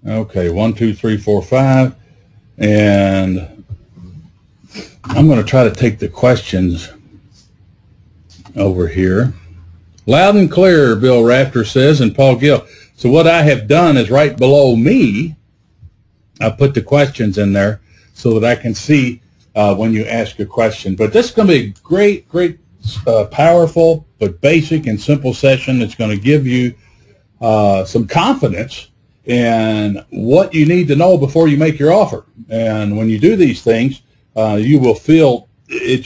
Okay, 1, 2, 3, 4, 5. And I'm going to try to take the questions over here. Loud and clear, Bill Rafter says, and Paul Gill. So what I have done is right below me, I put the questions in there so that I can see when you ask a question. But this is going to be a great, powerful, but basic and simple session that's going to give you some confidence in what you need to know before you make your offer. And when you do these things, you will feel it'll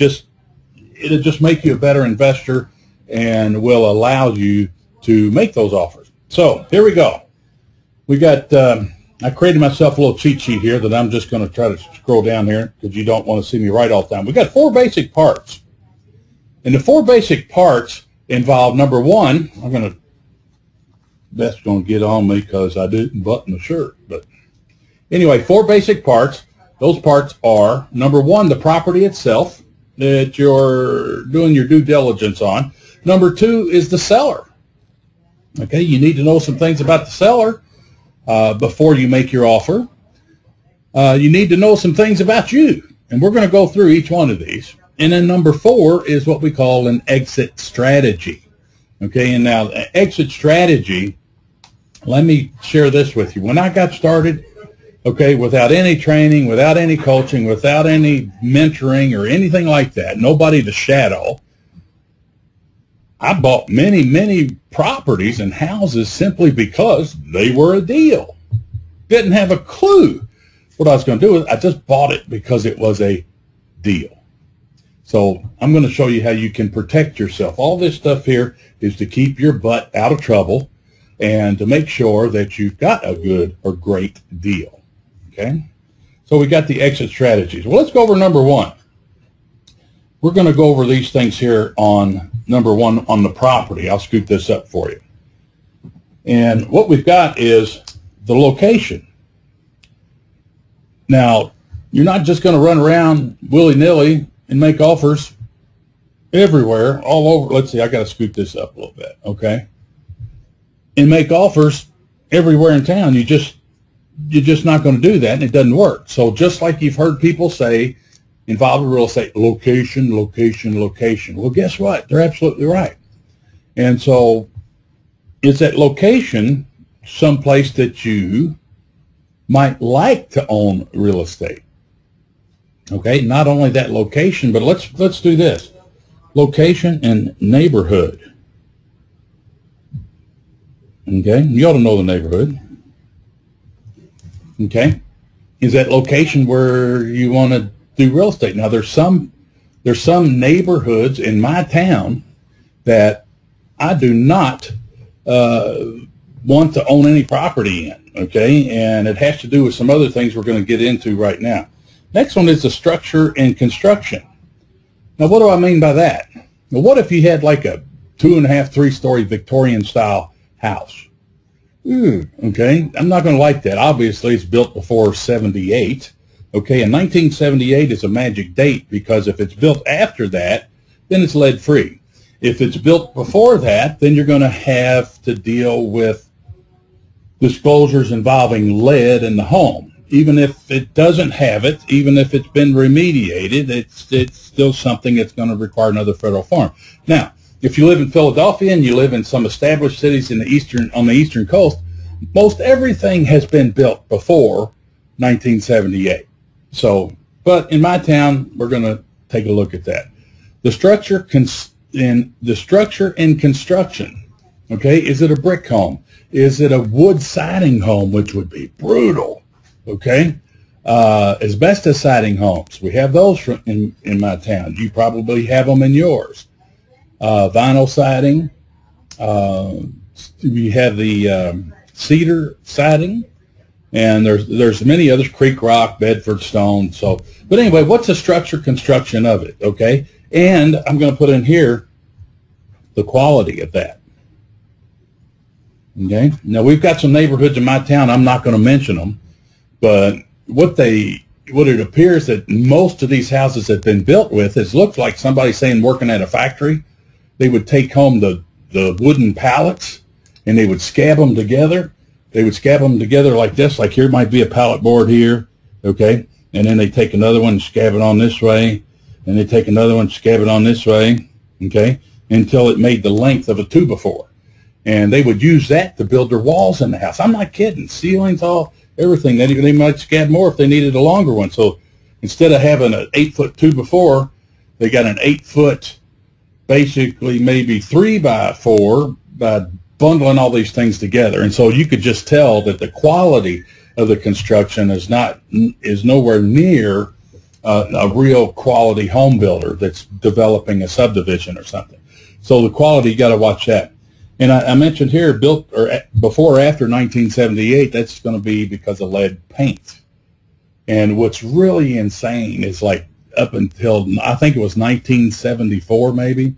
just make you a better investor and will allow you to make those offers. So here we go. We got, I created myself a little cheat sheet here that I'm just going to try to scroll down here because you don't want to see me write all the time. We got 4 basic parts. And the 4 basic parts involve, number 1, that's going to get on me because I didn't button the shirt. But anyway, 4 basic parts. Those parts are, number 1, the property itself that you're doing your due diligence on. Number 2 is the seller. Okay, you need to know some things about the seller before you make your offer. You need to know some things about you, and we're going to go through each one of these. And then number 4 is what we call an exit strategy. Okay, and now exit strategy, let me share this with you. When I got started, okay, without any training, without any coaching, without any mentoring or anything like that, nobody to shadow, I bought many properties and houses simply because they were a deal. Didn't have a clue what I was going to do with it. I just bought it because it was a deal. So I'm going to show you how you can protect yourself. All this stuff here is to keep your butt out of trouble and to make sure that you've got a good or great deal. Okay? So we got the exit strategies. Well, let's go over number 1. We're going to go over these things here on number 1 on the property. I'll scoot this up for you. And what we've got is the location. Now, you're not just going to run around willy-nilly and make offers everywhere, all over. Let's see, I got to scoot this up a little bit, okay? And make offers everywhere in town. You're just not going to do that, and it doesn't work. So just like you've heard people say, involved in real estate, location, location, location. Well, guess what? They're absolutely right. And so is that location someplace that you might like to own real estate? Okay, not only that location, but let's do this. Location and neighborhood. Okay, you ought to know the neighborhood. Okay, is that location where you want to do real estate? Now there's some neighborhoods in my town that I do not want to own any property in. Okay, and it has to do with some other things we're going to get into right now. Next one is the structure and construction. Now what do I mean by that? Now what if you had like a 2.5, 3-story Victorian style house? Okay, I'm not going to like that. Obviously it's built before 78. Okay, and 1978 is a magic date because if it's built after that, then it's lead free. If it's built before that, then you're going to have to deal with disclosures involving lead in the home. Even if it doesn't have it, even if it's been remediated, it's still something that's going to require another federal form. Now, if you live in Philadelphia and you live in some established cities on the eastern coast, most everything has been built before 1978. So, but in my town, we're going to take a look at that. The structure and construction. Okay, is it a brick home? Is it a wood siding home, which would be brutal? Okay, asbestos siding homes. We have those in my town. You probably have them in yours. Vinyl siding. We have the cedar siding, and there's many others. Creek rock, Bedford stone. So, but anyway, what's the structure construction of it? Okay, and I'm going to put in here the quality of that. Okay, now we've got some neighborhoods in my town. I'm not going to mention them. But what it appears that most of these houses have been built with, it looks like somebody saying working at a factory. They would take home the wooden pallets and they would scab them together they would scab them together like this, like here might be a pallet board here, okay? And then they take another one and scab it on this way, and they take another one and scab it on this way, okay, until it made the length of a 2x4. And they would use that to build their walls in the house. I'm not kidding. Ceilings, all, everything. They might scab more if they needed a longer one. So instead of having an 8-foot 2x4, they got an 8-foot, basically maybe 3x4 by bundling all these things together. And so you could just tell that the quality of the construction is nowhere near a real quality home builder that's developing a subdivision or something. So the quality, you got to watch that. And I mentioned here, built or before or after 1978, that's going to be because of lead paint. And what's really insane is, like, up until, I think it was 1974 maybe,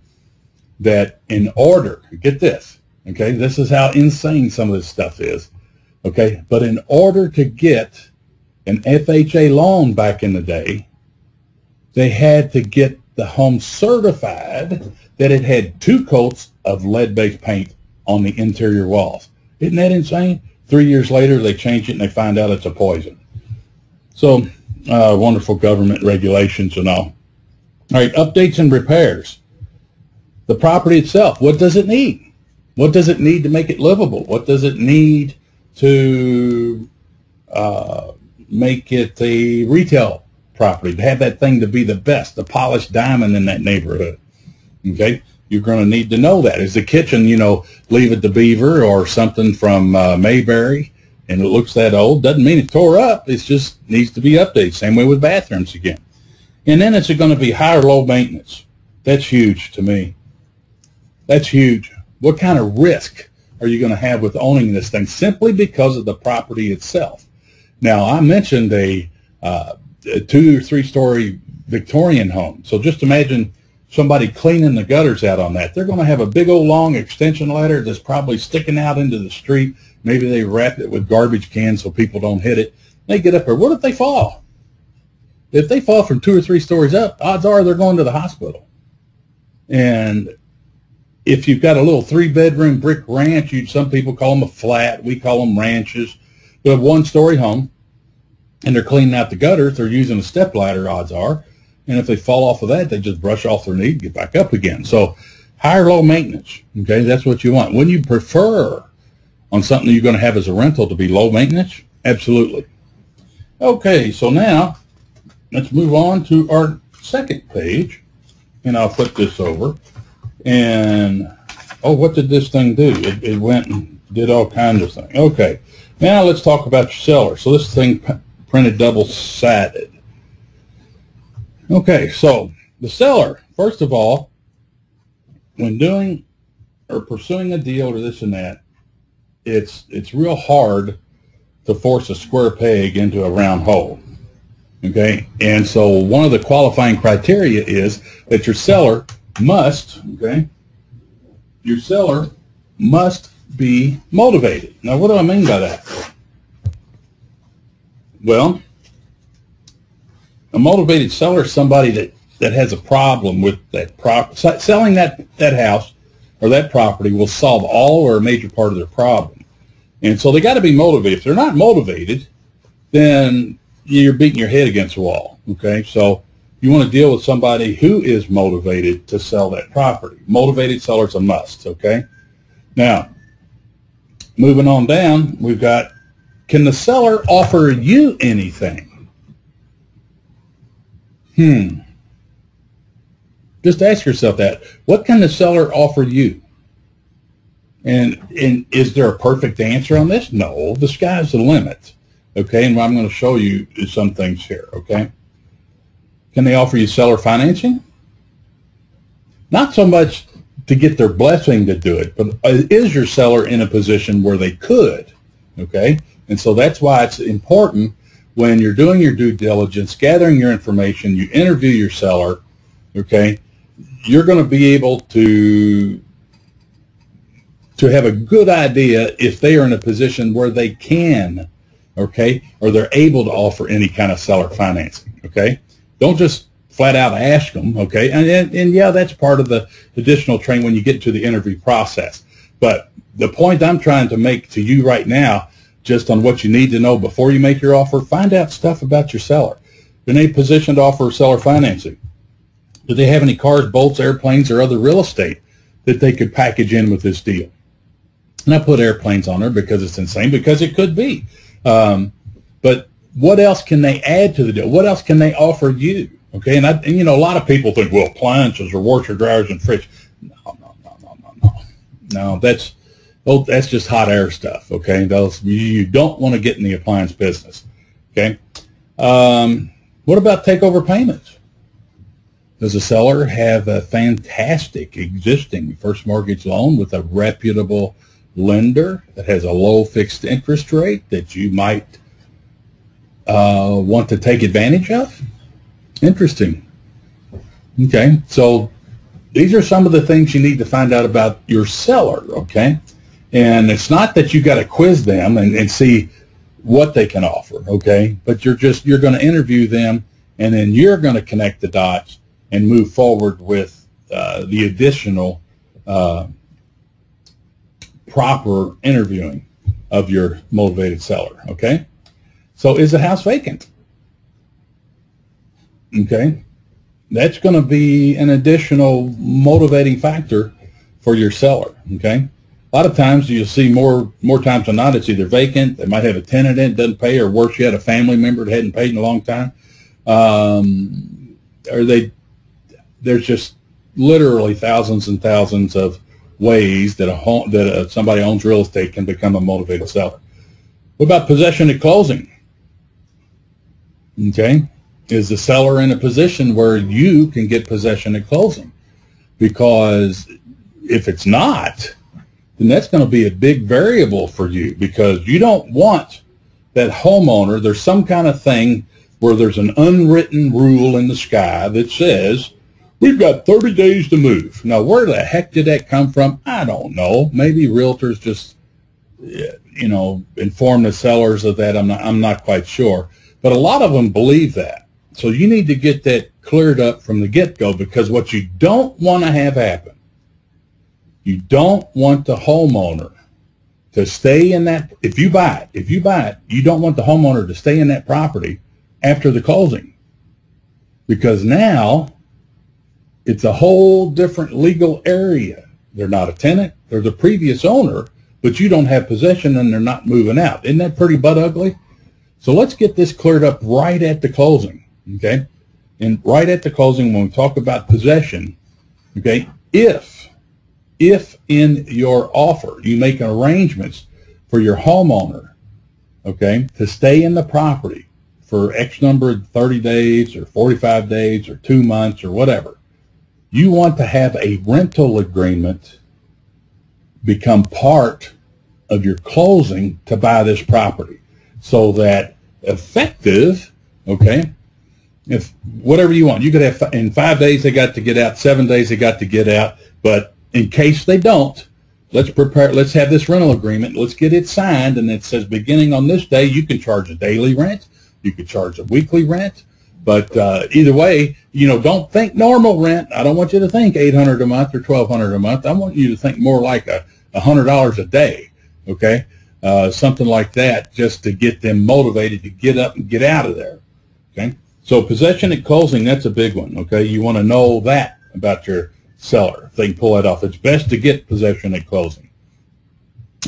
that in order, get this, okay, this is how insane some of this stuff is, okay, but in order to get an FHA loan back in the day, they had to get the home certified that it had 2 coats of lead-based paint on the interior walls. Isn't that insane? 3 years later, they change it and they find out it's a poison. So, wonderful government regulations and all. All right, updates and repairs. The property itself, what does it need? What does it need to make it livable? What does it need to make it a retail property, to have that thing to be the best, the polished diamond in that neighborhood? Okay, you're going to need to know that. Is the kitchen, you know, Leave It to Beaver or something from Mayberry, and it looks that old? Doesn't mean it tore up. It just needs to be updated. Same way with bathrooms again. And then it's going to be high or low maintenance. That's huge to me. That's huge. What kind of risk are you going to have with owning this thing simply because of the property itself? Now, I mentioned a 2 or 3 story Victorian home. So just imagine somebody cleaning the gutters out on that. They're going to have a big old long extension ladder that's probably sticking out into the street. Maybe they wrap it with garbage cans so people don't hit it. They get up there. What if they fall? If they fall from 2 or 3 stories up, odds are they're going to the hospital. And if you've got a little 3-bedroom brick ranch, some people call them a flat. We call them ranches. You have 1-story home, and they're cleaning out the gutters. They're using a step ladder, odds are. And if they fall off of that, they just brush off their knee and get back up again. So high or low maintenance, okay, that's what you want. Wouldn't you prefer on something you're going to have as a rental to be low maintenance? Absolutely. Okay, so now let's move on to our second page. And I'll flip this over. And, oh, what did this thing do? It went and did all kinds of things. Okay, now let's talk about your seller. So this thing printed double-sided. Okay, so the seller, first of all, when doing or pursuing a deal or this and that, it's real hard to force a square peg into a round hole. Okay, and so one of the qualifying criteria is that your seller must, okay, your seller must be motivated. Now, what do I mean by that? Well, a motivated seller is somebody that has a problem with that property. Selling that house or that property will solve all or a major part of their problem. And so they got to be motivated. If they're not motivated, then you're beating your head against the wall. Okay, so you want to deal with somebody who is motivated to sell that property. Motivated seller's a must. Okay, now moving on down, we've got, can the seller offer you anything? Just ask yourself that. What can the seller offer you? And is there a perfect answer on this? No, the sky's the limit. Okay, and what I'm going to show you is some things here. Okay, can they offer you seller financing? Not so much to get their blessing to do it, but is your seller in a position where they could? Okay, and so that's why it's important when you're doing your due diligence, gathering your information, you interview your seller, okay, you're going to be able to have a good idea if they are in a position where they can, okay, or they're able to offer any kind of seller financing, okay? Don't just flat out ask them, okay? And yeah, that's part of the additional training when you get to the interview process. But the point I'm trying to make to you right now, just on what you need to know before you make your offer. Find out stuff about your seller. Are they positioned to offer seller financing? Do they have any cars, boats, airplanes, or other real estate that they could package in with this deal? And I put airplanes on there because it's insane, because it could be. But what else can they add to the deal? What else can they offer you? Okay, and you know, a lot of people think, well, appliances or washer, dryers, and fridge. No, that's just hot air stuff. Okay, you don't want to get in the appliance business. Okay, what about takeover payments? Does the seller have a fantastic existing first mortgage loan with a reputable lender that has a low fixed interest rate that you might want to take advantage of? Interesting. Okay, so these are some of the things you need to find out about your seller, okay? And it's not that you got to quiz them and see what they can offer, okay? But you're going to interview them, and then you're going to connect the dots and move forward with the additional proper interviewing of your motivated seller, okay? So is the house vacant? Okay, that's going to be an additional motivating factor for your seller, okay? A lot of times you'll see more times than not, it's either vacant, they might have a tenant in it, doesn't pay, or worse yet, a family member that hadn't paid in a long time. There's just literally thousands and thousands of ways that somebody owns real estate can become a motivated seller. What about possession at closing? Okay, is the seller in a position where you can get possession at closing? Because if it's not, then that's going to be a big variable for you, because you don't want that homeowner. There's some kind of thing where there's an unwritten rule in the sky that says, we've got 30 days to move. Now, where the heck did that come from? I don't know. Maybe realtors just, inform the sellers of that. I'm not quite sure. But a lot of them believe that. So you need to get that cleared up from the get-go, because what you don't want to have happen, you don't want the homeowner to stay in that. If you buy it, you don't want the homeowner to stay in that property after the closing, because now it's a whole different legal area. They're not a tenant, they're the previous owner, but you don't have possession and they're not moving out. Isn't that pretty butt ugly? So let's get this cleared up right at the closing, okay? And right at the closing, when we talk about possession, okay, if in your offer you make arrangements for your homeowner, okay, to stay in the property for X number of 30 days or 45 days or 2 months or whatever, you want to have a rental agreement become part of your closing to buy this property, so that effective, okay, if whatever you want, you could have in 5 days they got to get out, 7 days they got to get out, but in case they don't, let's have this rental agreement, let's get it signed, and it says beginning on this day you can charge a daily rent, you could charge a weekly rent, but either way, don't think normal rent. I don't want you to think $800 a month or $1,200 a month. I want you to think more like $100 a day, okay? Something like that, just to get them motivated to get up and get out of there, okay? So possession at closing, that's a big one, okay? You want to know that about your seller, if they can pull that off. It's best to get possession at closing.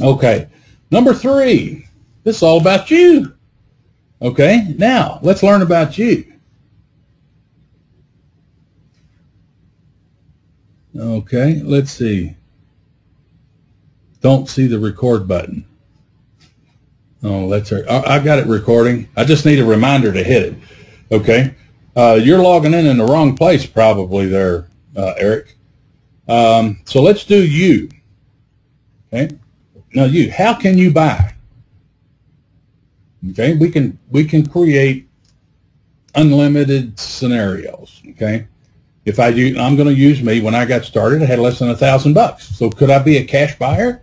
Okay, number 3, this is all about you, okay? Now, let's learn about you. Okay, let's see. Don't see the record button. Oh, that's right. I got it recording. I just need a reminder to hit it. Okay. You're logging in the wrong place probably there, Eric. So let's do you. Okay. Now you, how can you buy? Okay. We can create unlimited scenarios. Okay. If I'm going to use me. When I got started, I had less than $1,000. So could I be a cash buyer?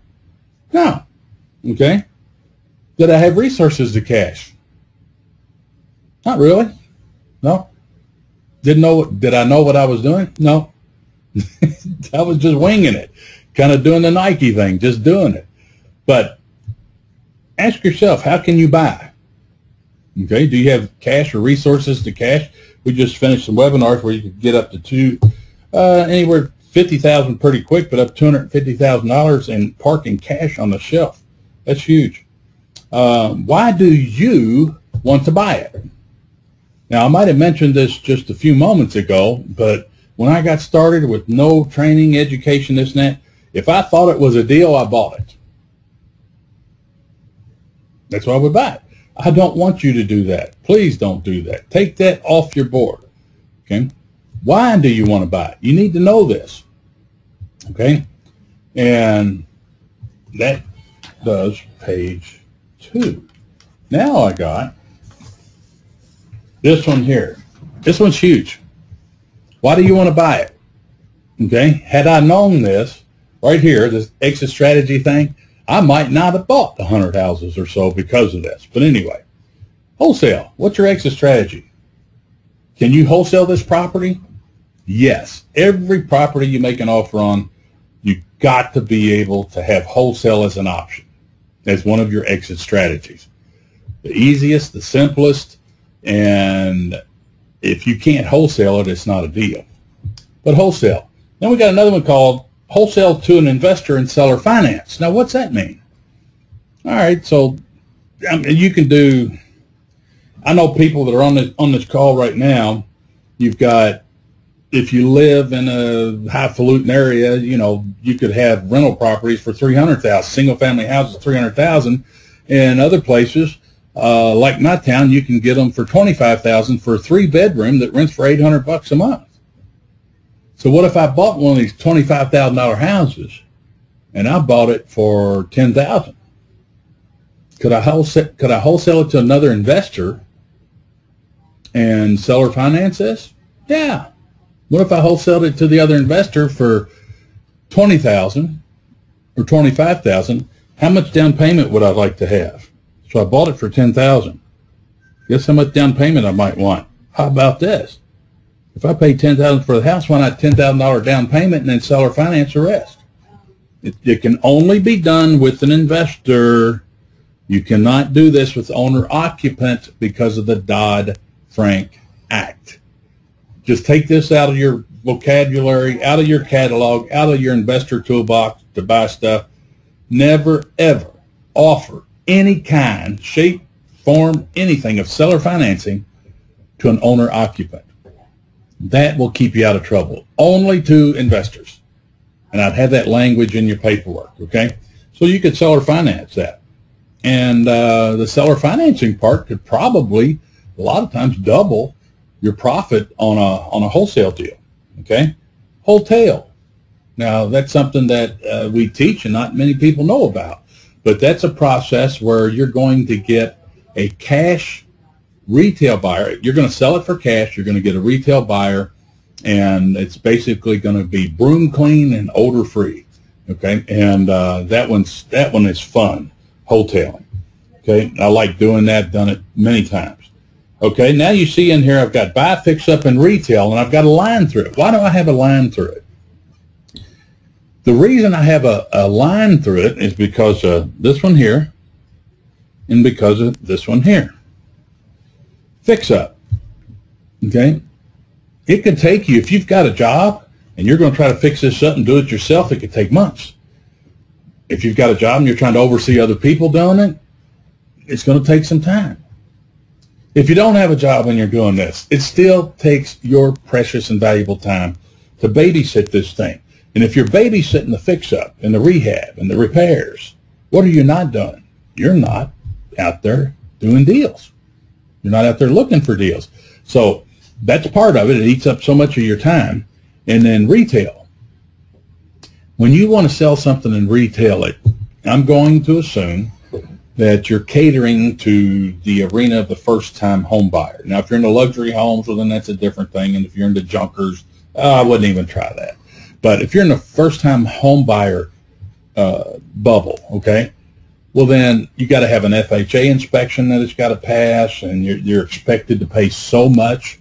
No. Okay. Did I have resources to cash? Not really. No. Did I know what I was doing? No. I was just winging it, kind of doing the Nike thing, just doing it. But ask yourself, how can you buy? Okay, do you have cash or resources to cash? We just finished some webinars where you could get up to anywhere $50,000 pretty quick, but up $250,000 in parking cash on the shelf. That's huge. Why do you want to buy it? Now, I might have mentioned this just a few moments ago, but when I got started with no training, education, this and that, if I thought it was a deal, I bought it. That's why I would buy it. I don't want you to do that. Please don't do that. Take that off your board. Okay? Why do you want to buy it? You need to know this. Okay? And that does page 2. Now I got this one here. This one's huge. Why do you want to buy it? Okay? Had I known this right here, this exit strategy thing, I might not have bought 100 houses or so because of this. But anyway, wholesale. What's your exit strategy? Can you wholesale this property? Yes. Every property you make an offer on, you've got to be able to have wholesale as an option, as one of your exit strategies. The easiest, the simplest, and if you can't wholesale it, it's not a deal. But wholesale. Then we got another one called wholesale to an investor and seller finance. Now, what's that mean? All right, so you can do, I know people that are on this call right now, you've got, if you live in a highfalutin area, you know, you could have rental properties for $300,000, single-family houses, $300,000, and other places, like my town, you can get them for $25,000 for a 3-bedroom that rents for $800 a month. So what if I bought one of these $25,000 houses and I bought it for $10,000? Could I wholesale it to another investor and seller finance this? Yeah. What if I wholesaled it to the other investor for $20,000 or $25,000? How much down payment would I like to have? So I bought it for $10,000. Guess how much down payment I might want? How about this? If I pay $10,000 for the house, why not $10,000 down payment and then seller finance the rest? It can only be done with an investor. You cannot do this with owner-occupant because of the Dodd-Frank Act. Just take this out of your vocabulary, out of your catalog, out of your investor toolbox to buy stuff. Never, ever offer any kind, shape, form, anything of seller financing to an owner-occupant. That will keep you out of trouble. Only to investors. And I'd have that language in your paperwork, okay? So you could seller finance that. And the seller financing part could probably, a lot of times, double your profit on a wholesale deal, okay? Wholesale. Now, that's something that we teach and not many people know about. But that's a process where you're going to get a cash retail buyer. You're going to sell it for cash. You're going to get a retail buyer, and it's basically going to be broom clean and odor free. Okay, and that one is fun, wholesaling. Okay, I like doing that. Done it many times. Okay, now you see in here I've got buy, fix up, and retail, and I've got a line through it. Why do I have a line through it? The reason I have a line through it is because of this one here, and because of this one here. Fix up, okay? It could take you, if you've got a job and you're going to try to fix this up and do it yourself, it could take months. If you've got a job and you're trying to oversee other people doing it, it's going to take some time. If you don't have a job and you're doing this, it still takes your precious and valuable time to babysit this thing. And if you're babysitting the fix up and the rehab and the repairs, what are you not doing? You're not out there doing deals. You're not out there looking for deals. So that's part of it. It eats up so much of your time. And then retail. When you want to sell something and retail it, I'm going to assume that you're catering to the arena of the first-time home buyer. Now, if you're in the luxury homes, well, then that's a different thing. And if you're into junkers, I wouldn't even try that. But if you're in the first-time home buyer bubble, okay, well, then you got to have an FHA inspection that it's got to pass, and you're expected to pay so much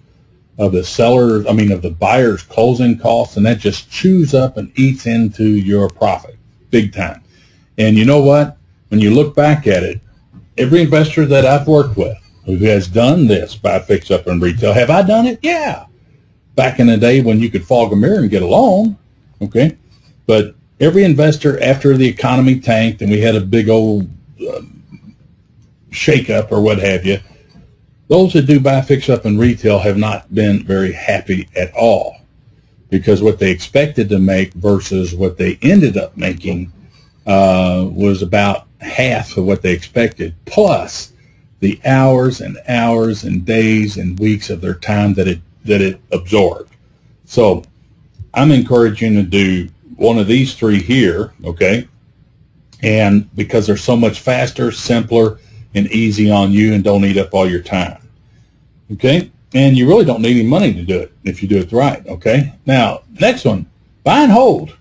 of the buyer's closing costs, and that just chews up and eats into your profit big time. And you know what? When you look back at it, every investor that I've worked with who has done this, buy, fix, up, and retail, have I done it? Yeah. Back in the day when you could fog a mirror and get a loan, okay? But every investor, after the economy tanked and we had a big old shake-up or what have you, those that do buy, fix, up, and retail have not been very happy at all, because what they expected to make versus what they ended up making was about half of what they expected, plus the hours and hours and days and weeks of their time that it absorbed. So I'm encouraging you to do one of these three here, okay? And because they're so much faster, simpler, and easy on you and don't eat up all your time, okay? And you really don't need any money to do it if you do it right, okay? Now, next one, buy and hold.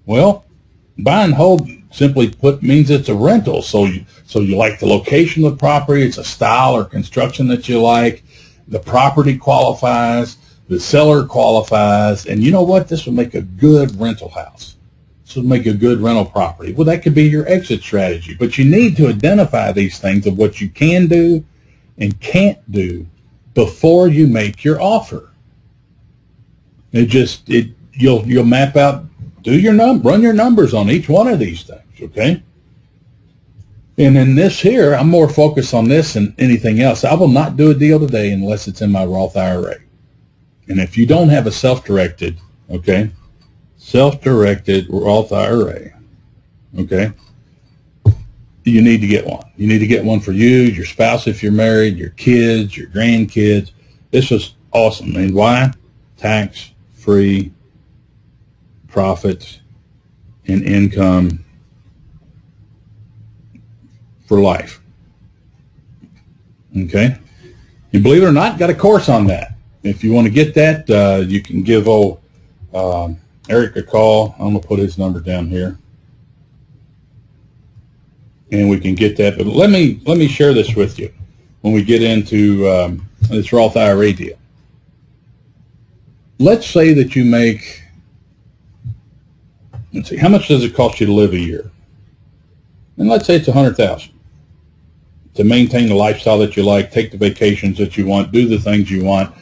Well, buy and hold, simply put, means it's a rental. So you like the location of the property, it's a style or construction that you like, the property qualifies, the seller qualifies, and you know what? This will make a good rental house. This will make a good rental property. Well, that could be your exit strategy, but you need to identify these things of what you can do and can't do before you make your offer. You'll map out, run your numbers on each one of these things, okay? And in this here, I'm more focused on this than anything else. I will not do a deal today unless it's in my Roth IRA. And if you don't have a self-directed, okay, self-directed Roth IRA, okay, you need to get one. You need to get one for you, your spouse if you're married, your kids, your grandkids. This was awesome. And why? Tax-free profits and income for life. Okay? And believe it or not, got a course on that. If you want to get that, you can give Eric a call. I'm going to put his number down here. And we can get that. But let me share this with you when we get into this Roth IRA deal. Let's say that you make, let's see, how much does it cost you to live a year? And let's say it's $100,000 to maintain the lifestyle that you like, take the vacations that you want, do the things you want,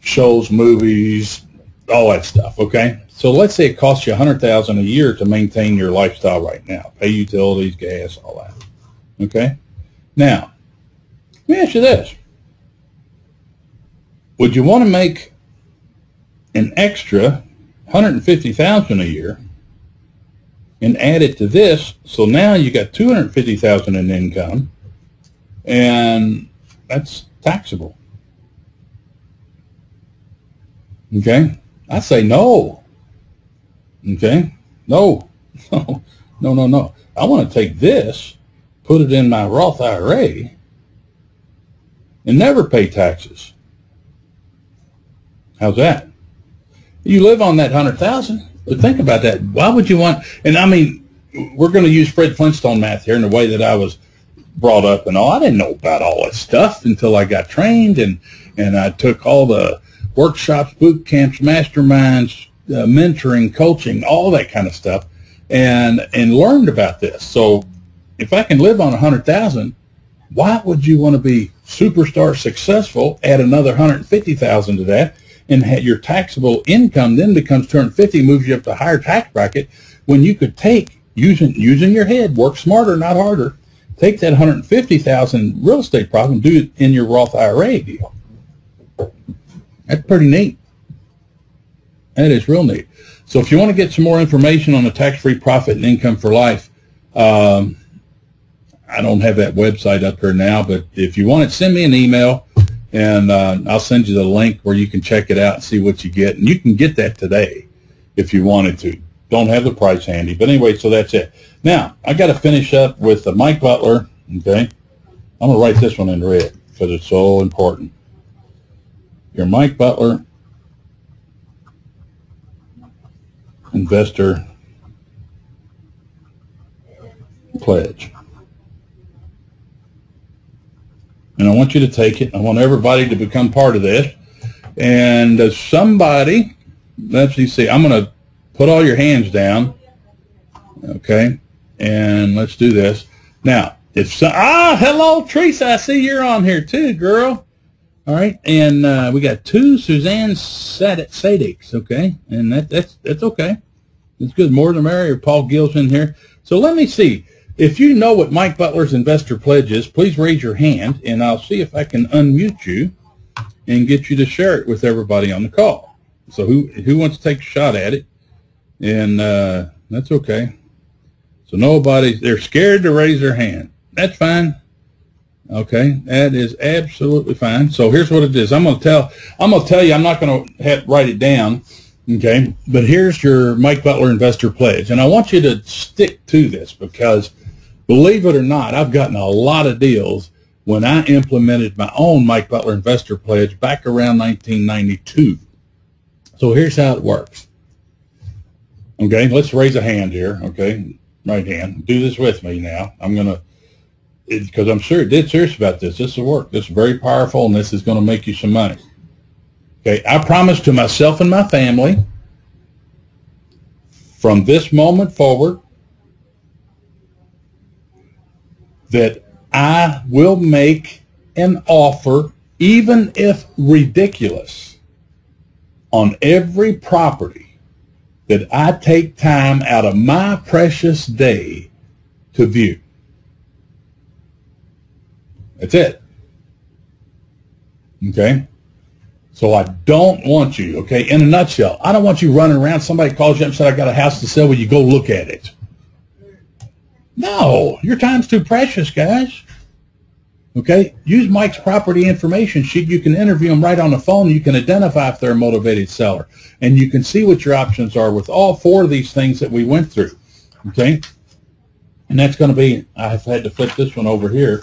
shows, movies, all that stuff, okay? So let's say it costs you $100,000 a year to maintain your lifestyle right now, pay utilities, gas, all that, okay? Now, let me ask you this. Would you want to make an extra $150,000 a year and add it to this, so now you got $250,000 in income, and that's taxable? Okay? I say no. Okay? No. No. I want to take this, put it in my Roth IRA, and never pay taxes. How's that? You live on that $100,000, but think about that. Why would you want, and I mean, we're going to use Fred Flintstone math here in the way that I was brought up and all. I didn't know about all that stuff until I got trained, and I took all the workshops, boot camps, masterminds, mentoring, coaching, all that kind of stuff, and learned about this. So if I can live on $100,000, why would you want to be superstar successful, add another $150,000 to that, and your taxable income then becomes $250,000, moves you up to a higher tax bracket, when you could take, using your head, work smarter, not harder, take that $150,000 real estate profit and do it in your Roth IRA deal. That's pretty neat. That is real neat. So if you want to get some more information on the tax-free profit and income for life, I don't have that website up here now, but if you want it, send me an email, and I'll send you the link where you can check it out and see what you get. And you can get that today if you wanted to. Don't have the price handy. But anyway, so that's it. Now, I got to finish up with Mike Butler, okay? I'm going to write this one in red because it's so important. Your Mike Butler Investor Pledge. And I want you to take it. I want everybody to become part of this. And somebody, let's see, I'm going to put all your hands down, okay? And let's do this. Now, Hello, Teresa. I see you're on here too, girl. All right, and we got 2 Suzanne Sadiks, okay, and that's okay. It's good. More the merrier. Paul Gill's in here. So let me see. If you know what Mike Butler's Investor Pledge is, please raise your hand, and I'll see if I can unmute you and get you to share it with everybody on the call. So who wants to take a shot at it? And that's okay. So they're scared to raise their hand. That's fine. Okay, that is absolutely fine. So here's what it is. I'm gonna tell you. I'm not gonna write it down. Okay, but here's your Mike Butler Investor Pledge, and I want you to stick to this because, believe it or not, I've gotten a lot of deals when I implemented my own Mike Butler Investor Pledge back around 1992. So here's how it works. Okay, let's raise a hand here. Okay, right hand. Do this with me now. I'm gonna. Because I'm dead serious about this. This will work. This is very powerful, and this is going to make you some money. Okay, I promise to myself and my family, from this moment forward, that I will make an offer, even if ridiculous, on every property that I take time out of my precious day to view. That's it. Okay? So I don't want you, okay, in a nutshell, I don't want you running around, somebody calls you up and says, I got a house to sell, will you go look at it? No, your time's too precious, guys. Okay? Use Mike's property information sheet. You can interview them right on the phone. You can identify if they're a motivated seller. And you can see what your options are with all 4 of these things that we went through. Okay? And that's going to be, I've had to flip this one over here.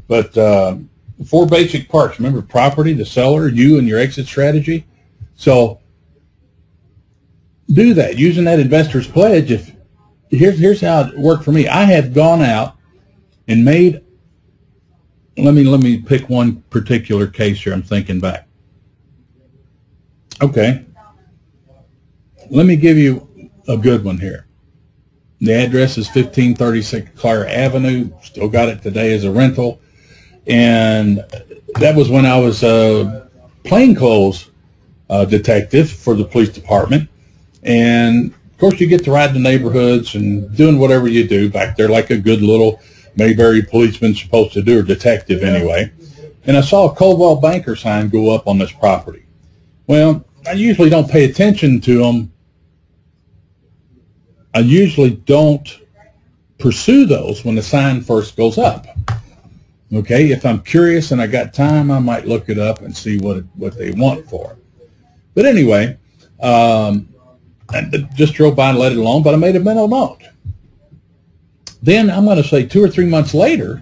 But 4 basic parts. Remember, property, the seller, you, and your exit strategy. So do that using that investor's pledge. Here's how it worked for me. I have gone out and made. Let me pick one particular case here. I'm thinking back. Okay. Let me give you a good one here. The address is 1536 Clara Avenue. Still got it today as a rental. And that was when I was a plainclothes detective for the police department. And, of course, you get to ride the neighborhoods and doing whatever you do back there like a good little Mayberry policeman's supposed to do, or detective anyway. And I saw a Coldwell Banker sign go up on this property. Well, I usually don't pay attention to them. I usually don't pursue those when the sign first goes up. Okay, if I'm curious and I got time, I might look it up and see what they want for it. But anyway, I just drove by and let it alone, but I made a mental note. Then I'm going to say 2 or 3 months later,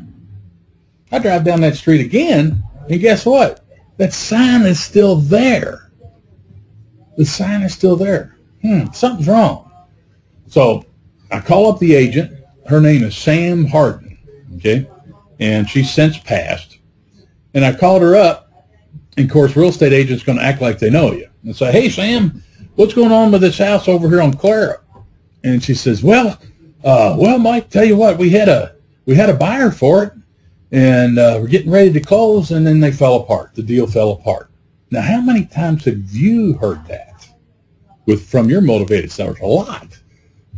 I drive down that street again, and guess what? That sign is still there. The sign is still there. Something's wrong. So I call up the agent. Her name is Sam Harden, okay? And she's since passed. And I called her up, and of course, real estate agent's going to act like they know you and say, hey, Sam, what's going on with this house over here on Clara? And she says, well, Mike, tell you what, we had a buyer for it, and we're getting ready to close, and then they fell apart. The deal fell apart. Now, how many times have you heard that from your motivated sellers? A lot.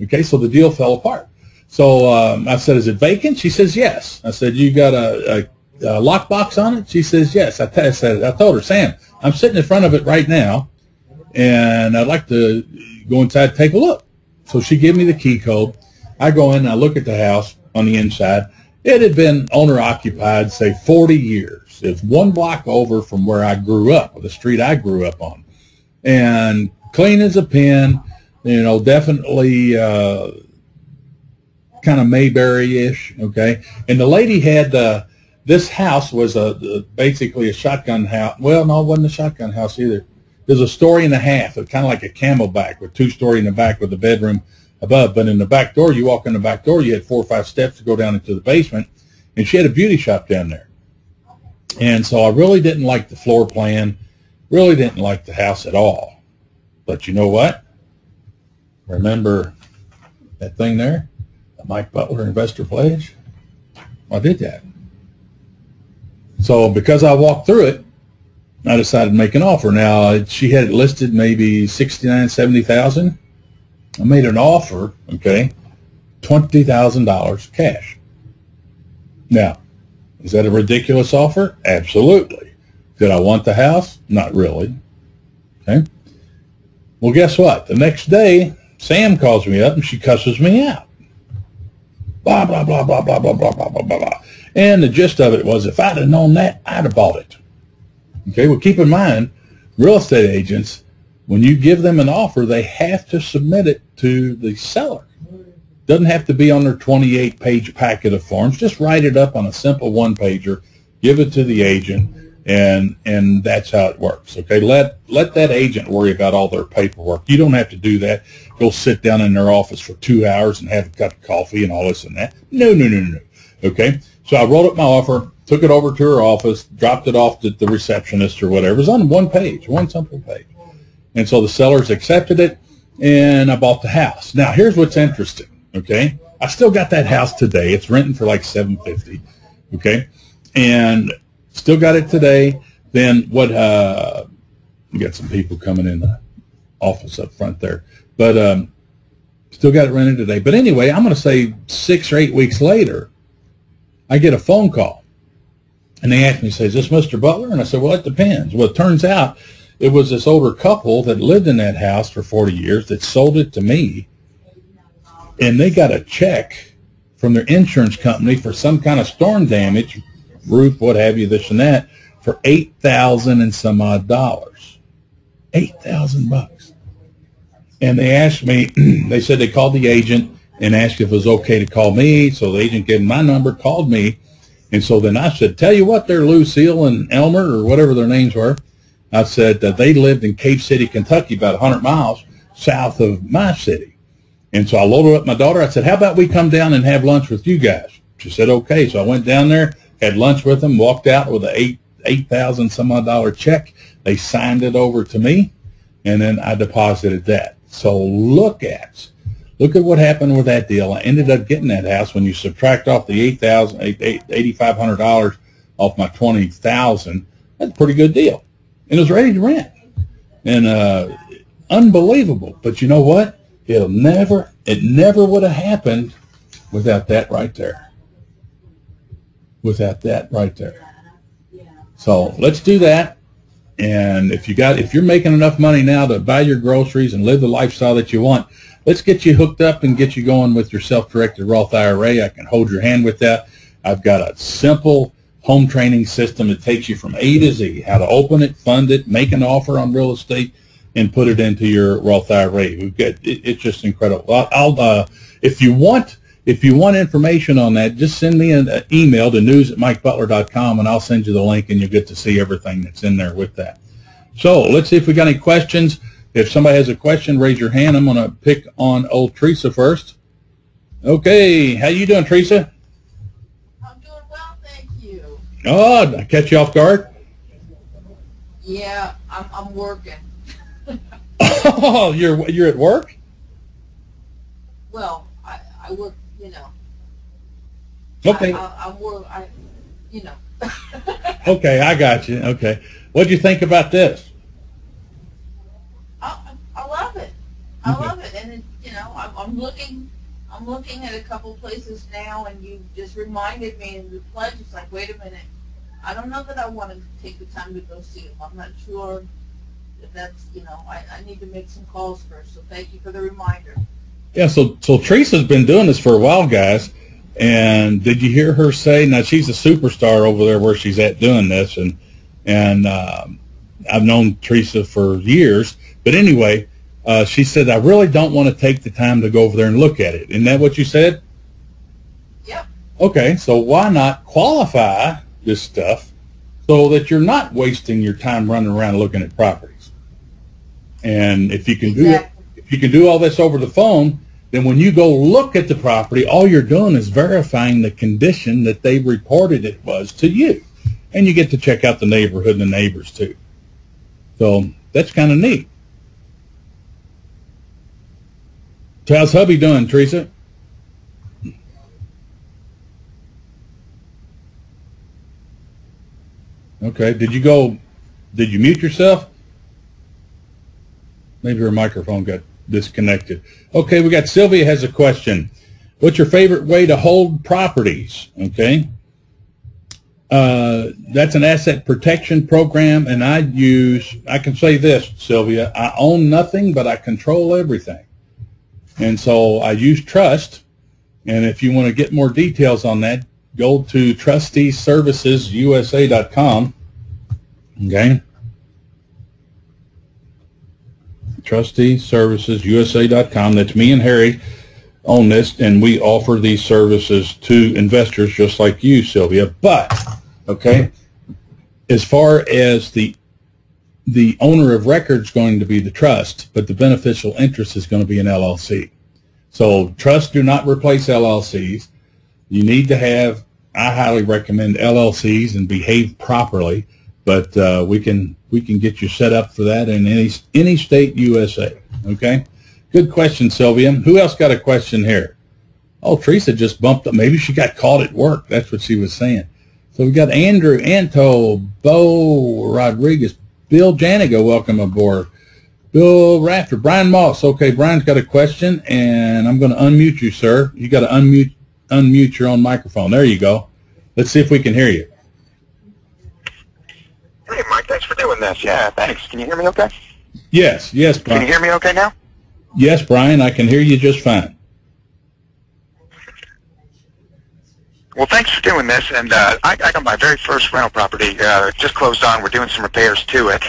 Okay, so the deal fell apart. So I said, is it vacant? She says, yes. I said, you got a lockbox on it? She says, yes. I told her, Sam, I'm sitting in front of it right now, and I'd like to go inside and take a look. So she gave me the key code. I go in and I look at the house on the inside. It had been owner-occupied, say, 40 years. It's 1 block over from where I grew up, the street I grew up on. And clean as a pin, you know, definitely kind of Mayberry-ish, okay? And the lady had, this house was basically a shotgun house. Well, no, it wasn't a shotgun house either. There's a story and a half. It's kind of like a camelback with 2-story in the back with a bedroom above. But in the back door, you walk in the back door, you had 4 or 5 steps to go down into the basement. And she had a beauty shop down there. And so I really didn't like the floor plan, really didn't like the house at all. But you know what? Remember that thing there? The Mike Butler Investor Pledge? I did that. So because I walked through it, I decided to make an offer. Now, she had it listed maybe $69,000, $70,000. I made an offer, okay, $20,000 cash. Now, is that a ridiculous offer? Absolutely. Did I want the house? Not really. Okay. Well, guess what? The next day, Sam calls me up and she cusses me out. Blah, blah, blah, blah, blah, blah, blah, blah, blah, blah. And the gist of it was, if I'd have known that, I'd have bought it. Okay, well, keep in mind, real estate agents, when you give them an offer, they have to submit it to the seller. Doesn't have to be on their 28-page packet of forms. Just write it up on a simple one-pager, give it to the agent, and that's how it works. Okay, let that agent worry about all their paperwork. You don't have to do that. Go sit down in their office for 2 hours and have a cup of coffee and all this and that. No, no, no, no. Okay, so I wrote up my offer, took it over to her office, dropped it off to the receptionist or whatever. It was on one page, one simple page. And so the sellers accepted it, and I bought the house. Now, here's what's interesting, okay? I still got that house today. It's renting for like $750, okay? And still got it today. Then what, we got some people coming in the office up front there. But still got it rented today. But anyway, I'm going to say 6 or 8 weeks later, I get a phone call. And they asked me, say, is this Mr. Butler? And I said, well, it depends. Well, it turns out it was this older couple that lived in that house for 40 years that sold it to me. And they got a check from their insurance company for some kind of storm damage, roof, what have you, this and that, for $8,000 and some odd dollars. $8,000. And they asked me, they said they called the agent and asked if it was okay to call me. So the agent gave them my number, called me. And so then I said, tell you what, they're Lucille and Elmer or whatever their names were. I said that they lived in Cave City, Kentucky, about 100 miles south of my city. And so I loaded up my daughter. I said, how about we come down and have lunch with you guys? She said, okay. So I went down there, had lunch with them, walked out with a $8,000 some odd dollar check. They signed it over to me, and then I deposited that. So look at what happened with that deal. I ended up getting that house. When you subtract off the $8,500 off my $20,000, that's a pretty good deal. And it was ready to rent. And unbelievable. But you know what? It never would have happened without that right there. Without that right there. So let's do that. And if you're making enough money now to buy your groceries and live the lifestyle that you want, let's get you hooked up and get you going with your self-directed Roth IRA. I can hold your hand with that. I've got a simple home training system that takes you from A to Z, how to open it, fund it, make an offer on real estate, and put it into your Roth IRA. It's just incredible. If you want information on that, just send me an email to news@mikebutler.com, and I'll send you the link, and you'll get to see everything that's in there with that. So let's see if we got any questions. If somebody has a question, raise your hand. I'm going to pick on old Teresa first. Okay, how you doing, Teresa? I'm doing well, thank you. Oh, did I catch you off guard? Yeah, I'm working. Oh, you're at work? Well, I work, you know. Okay. I work, you know. Okay, I got you. Okay. What do you think about this? I love it. I love it, and it, you know, I'm looking at a couple places now, and you just reminded me in the pledge. It's like, wait a minute, I don't know that I want to take the time to go see them. I'm not sure if that's, you know, I need to make some calls first. So thank you for the reminder. Yeah. So Teresa's been doing this for a while, guys. And did you hear her say? Now she's a superstar over there where she's at doing this, and I've known Teresa for years. But anyway. She said, I really don't want to take the time to go over there and look at it. Isn't that what you said? Yep. Okay, so why not qualify this stuff so that you're not wasting your time running around looking at properties? And if you can do all this over the phone, then when you go look at the property, all you're doing is verifying the condition that they reported it was to you. And you get to check out the neighborhood and the neighbors too. So that's kind of neat. How's hubby doing, Teresa? Okay. Did you mute yourself? Maybe her microphone got disconnected. Okay, we got Sylvia has a question. What's your favorite way to hold properties? Okay. That's an asset protection program, and I can say this, Sylvia, I own nothing, but I control everything. And so I use trust, and if you want to get more details on that, go to trusteeservicesusa.com. Okay. trusteeservicesusa.com. That's me and Harry own this, and we offer these services to investors just like you, Sylvia. But, okay, as far as the owner of record is going to be the trust, but the beneficial interest is going to be an LLC. So trusts do not replace LLCs. You need to have, I highly recommend LLCs and behave properly, but we can get you set up for that in any state USA. Okay, good question, Sylvia. Who else got a question here? Oh, Teresa just bumped up. Maybe she got caught at work. That's what she was saying. So we got Andrew, Anto, Bo Rodriguez, Bill Janiga, welcome aboard. Bill Rafter, Brian Moss. Okay, Brian's got a question, and I'm going to unmute you, sir. You got to unmute your own microphone. There you go. Let's see if we can hear you. Hey, Mike, thanks for doing this. Yeah, thanks. Can you hear me okay? Yes, Brian. Can you hear me okay now? Yes, Brian, I can hear you just fine. Well, thanks for doing this, and I got my very first rental property just closed on. We're doing some repairs to it,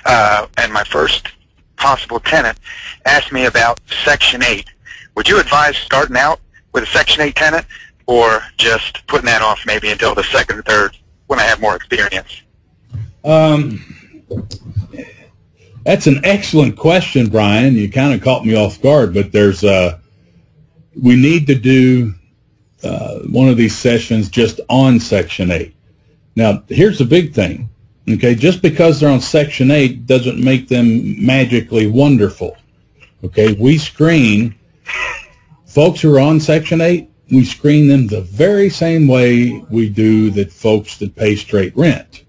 and my first possible tenant asked me about Section 8. Would you advise starting out with a Section 8 tenant, or just putting that off maybe until the second or third when I have more experience? That's an excellent question, Brian. You kind of caught me off guard, but there's we need to do one of these sessions just on Section 8. Now, here's the big thing. Okay, just because they're on Section 8 doesn't make them magically wonderful. Okay, we screen folks who are on Section 8. We screen them the very same way we do the folks that pay straight rent.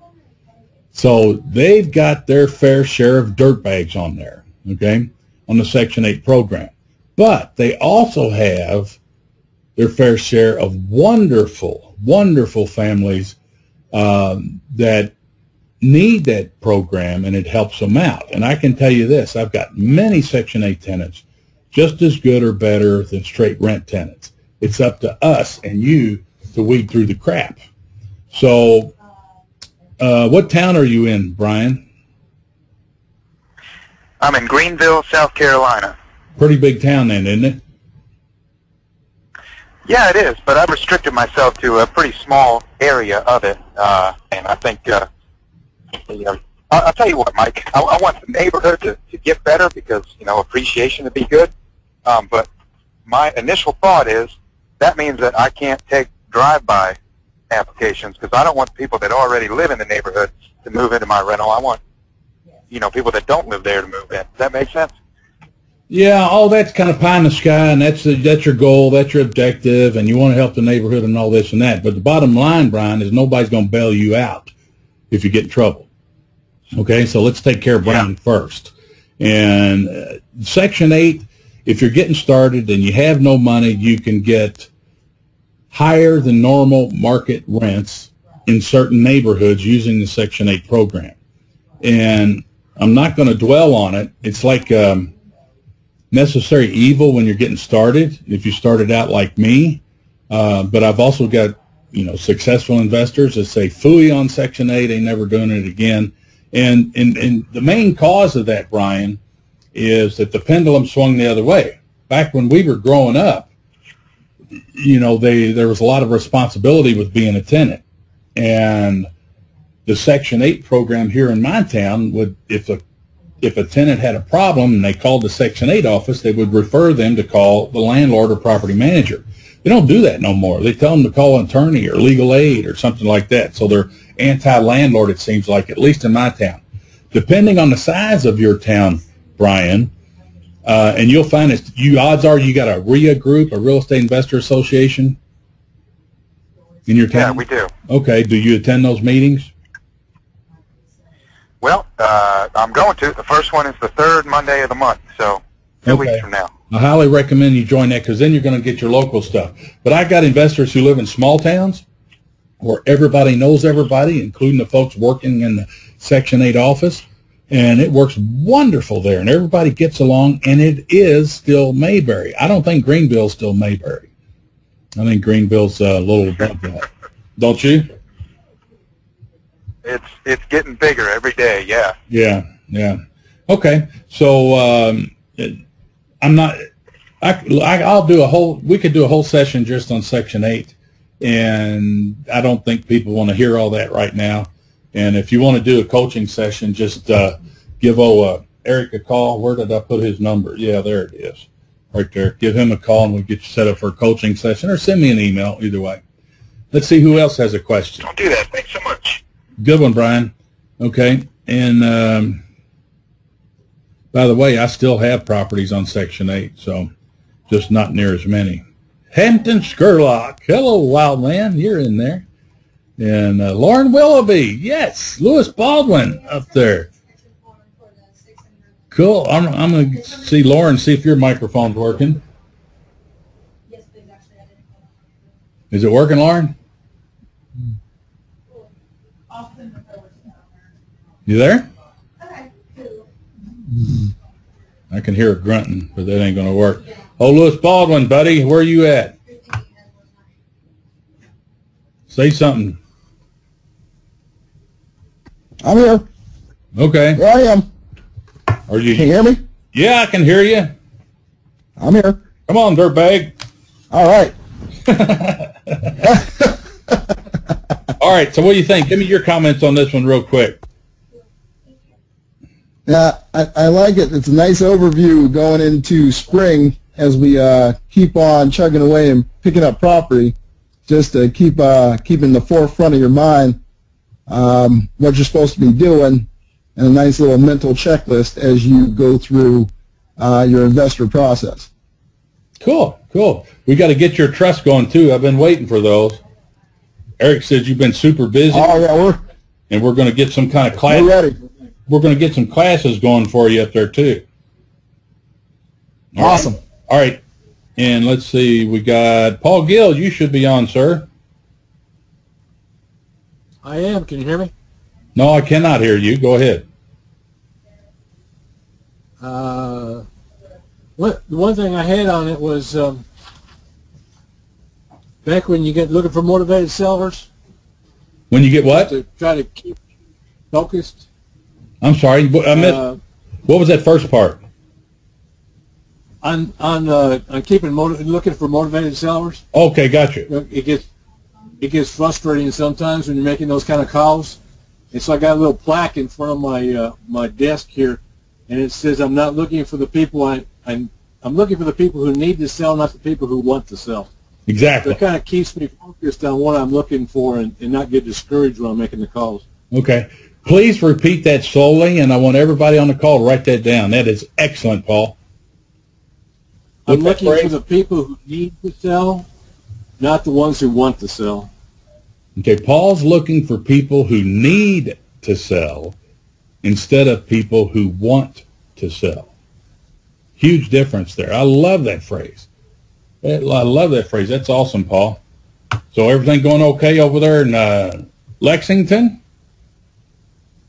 So they've got their fair share of dirtbags on there, okay, on the Section 8 program. But they also have their fair share of wonderful, wonderful families that need that program, and it helps them out. And I can tell you this, I've got many Section 8 tenants just as good or better than straight rent tenants. It's up to us and you to weed through the crap. So what town are you in, Brian? I'm in Greenville, South Carolina. Pretty big town then, isn't it? Yeah, it is, but I've restricted myself to a pretty small area of it, and I think, I'll tell you what, Mike, I want the neighborhood to get better because, appreciation would be good, but my initial thought is that means that I can't take drive-by applications because I don't want people that already live in the neighborhood to move into my rental. I want, people that don't live there to move in. Does that make sense? Yeah, all that's kind of pie in the sky, and that's your goal, that's your objective, and you want to help the neighborhood and all this and that. But the bottom line, Brian, is nobody's going to bail you out if you get in trouble. Okay, so let's take care of Brian first. And Section 8, if you're getting started and you have no money, you can get higher than normal market rents in certain neighborhoods using the Section 8 program. And I'm not going to dwell on it. It's like necessary evil when you're getting started, if you started out like me. But I've also got, successful investors that say, phooey on Section 8, ain't never doing it again. And the main cause of that, Brian, is that the pendulum swung the other way. Back when we were growing up, there was a lot of responsibility with being a tenant. And the Section 8 program here in my town would, if a tenant had a problem and they called the Section 8 office, they would refer them to call the landlord or property manager. They don't do that no more. They tell them to call an attorney or legal aid or something like that. So they're anti-landlord, it seems like, at least in my town. Depending on the size of your town, Brian, and you'll find that odds are you got a RIA group, a Real Estate Investor Association, in your town? Yeah, we do. Okay. Do you attend those meetings? Well, I'm going to. The first one is the third Monday of the month, so 2 weeks from now. I highly recommend you join that because then you're going to get your local stuff. But I got investors who live in small towns where everybody knows everybody, including the folks working in the Section 8 office, and it works wonderful there, and everybody gets along, and it is still Mayberry. I don't think Greenville's still Mayberry. I think Greenville's a little above that. Don't you? It's getting bigger every day, yeah. Yeah. Okay, so I'm not. I'll do a whole. We could do a whole session just on Section 8, and I don't think people want to hear all that right now. And if you want to do a coaching session, just give Eric a call. Where did I put his number? Yeah, there it is, right there. Give him a call, and we'll get you set up for a coaching session, or send me an email. Either way. Let's see who else has a question. Don't do that. Thanks so much. Good one, Brian. Okay, and by the way, I still have properties on Section 8, so just not near as many. Hampton Skurlock. Hello, wild man. You're in there. And Lauren Willoughby. Yes, Lewis Baldwin up there. Cool. I'm going to see Lauren, see if your microphone's working. Is it working, Lauren? You there? I can hear it grunting, but that ain't going to work. Oh, Lewis Baldwin, buddy, where are you at? Say something. I'm here. Okay. Here I am. Are you? Can you hear me? Yeah, I can hear you. I'm here. Come on, dirtbag. All right. All right, so what do you think? Give me your comments on this one real quick. Yeah, I like it. It's a nice overview going into spring as we keep on chugging away and picking up property, just to keep in the forefront of your mind what you're supposed to be doing, and a nice little mental checklist as you go through your investor process. Cool. We got to get your trust going too. I've been waiting for those. Eric said you've been super busy. Oh yeah, we're going to get some kind of class. We're ready. We're going to get some classes going for you up there too. Awesome. All right. And let's see. We got Paul Gill. You should be on, sir. I am. Can you hear me? No, I cannot hear you. Go ahead. The one thing I had on it was back when you get looking for motivated sellers. When you get what? To try to keep focused. I'm sorry. I missed. What was that first part? On keeping looking for motivated sellers. Okay, gotcha. It gets frustrating sometimes when you're making those kind of calls. And so I got a little plaque in front of my desk here, and it says, "I'm not looking for the people I'm looking for the people who need to sell, not the people who want to sell." Exactly. So it kind of keeps me focused on what I'm looking for and not get discouraged when I'm making the calls. Okay. Please repeat that slowly, and I want everybody on the call to write that down. That is excellent, Paul. I'm looking for the people who need to sell, not the ones who want to sell. Okay, Paul's looking for people who need to sell instead of people who want to sell. Huge difference there. I love that phrase. I love that phrase. That's awesome, Paul. So everything going okay over there in Lexington?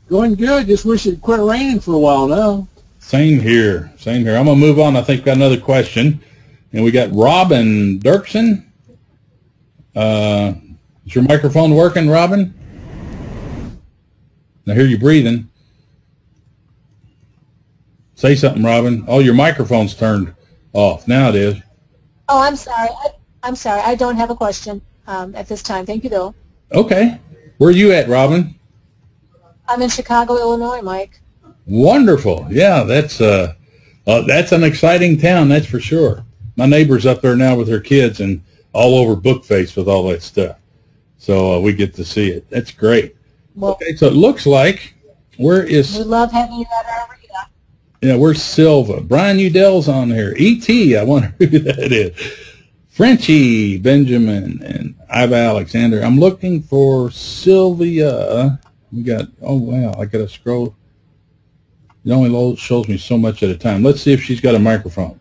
Going good. Just wish it'd quit raining for a while now. Same here. I'm going to move on. I think we've got another question. And we got Robin Dirksen. Is your microphone working, Robin? I hear you breathing. Say something, Robin. Oh, your microphone's turned off. Now it is. Oh, I'm sorry. I'm sorry. I don't have a question at this time. Thank you, though. Okay. Where are you at, Robin? I'm in Chicago, Illinois, Mike. Wonderful. Yeah, that's an exciting town, that's for sure. My neighbor's up there now with her kids and all over Bookface with all that stuff. So we get to see it. That's great. Well, okay, so it looks like we love having you at our arena. Yeah, where's Silva? Brian Udell's on here. E.T., I wonder who that is. Frenchie, Benjamin, and Iva Alexander. I'm looking for Sylvia. We got, oh, wow, I got to scroll. It only shows me so much at a time. Let's see if she's got a microphone.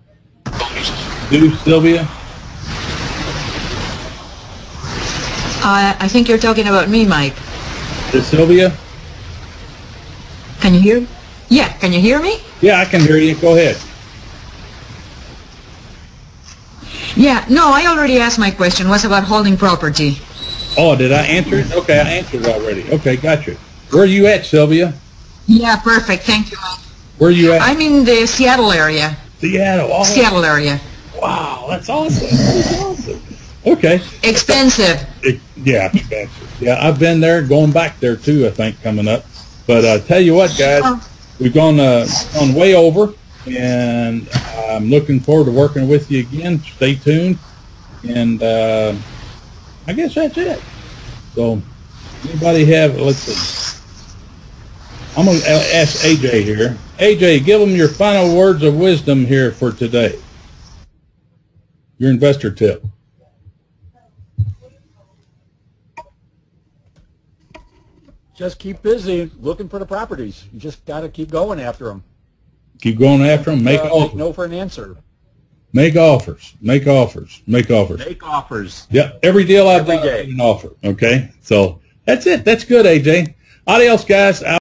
Do, Sylvia? I think you're talking about me, Mike. Is Sylvia? Can you hear? Yeah, can you hear me? Yeah, I can hear you. Go ahead. Yeah, no, I already asked my question. It was about holding property. Oh, did I answer it? Okay, I answered it already. Okay, gotcha. Where are you at, Sylvia? Yeah, perfect. Thank you, Mike. Where are you at? I'm in the Seattle area. Seattle. Oh, Seattle area. wow, that's awesome. That's awesome. Okay. Expensive. Yeah, expensive. Yeah, I've been there, going back there too, I think, coming up. But tell you what, guys, we've gone way over, and I'm looking forward to working with you again. Stay tuned, and I guess that's it. So, anybody have? Let's see. I'm going to ask AJ here. AJ, give them your final words of wisdom here for today. Your investor tip. Just keep busy looking for the properties. You just got to keep going after them. Keep going after them. Make offers. Take no for an answer. Make offers. Make offers. Make offers. Make offers. Yeah. Every deal I've done, Every day. I've made an offer. Okay. So that's it. That's good, AJ. Adios, guys.